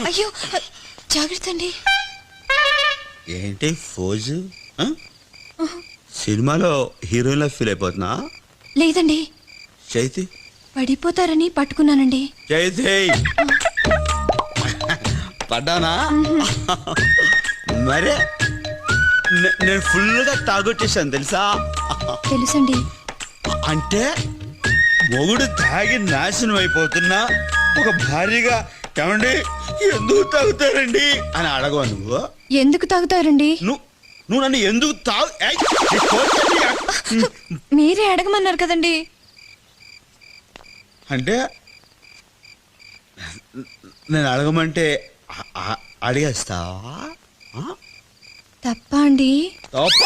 అయ్యో జాగ్రత్త అండి. ఏంటి ఫోజు? సినిమాలో హీరోయిన్లా ఫీల్ అయిపోతున్నా? లేదండి, చైతి పడిపోతారని పట్టుకున్నానండి. చైతి పడ్డానా? మరే నేను ఫుల్గా తాగొట్టేశాను తెలుసా? తెలుసండి. అంటే మొగుడు తాగి నాశనం అయిపోతున్నా ఒక భార్యగా ఏమండి ఎందుకు తాగుతారండి అని అడగవు నువ్వు? ఎందుకు తాగుతారండి? నువ్వు నన్ను ఎందుకు మీరే అడగమన్నారు కదండి. అంటే నేను అడగమంటే అడిగేస్తావా? తప్ప అండి? తప్ప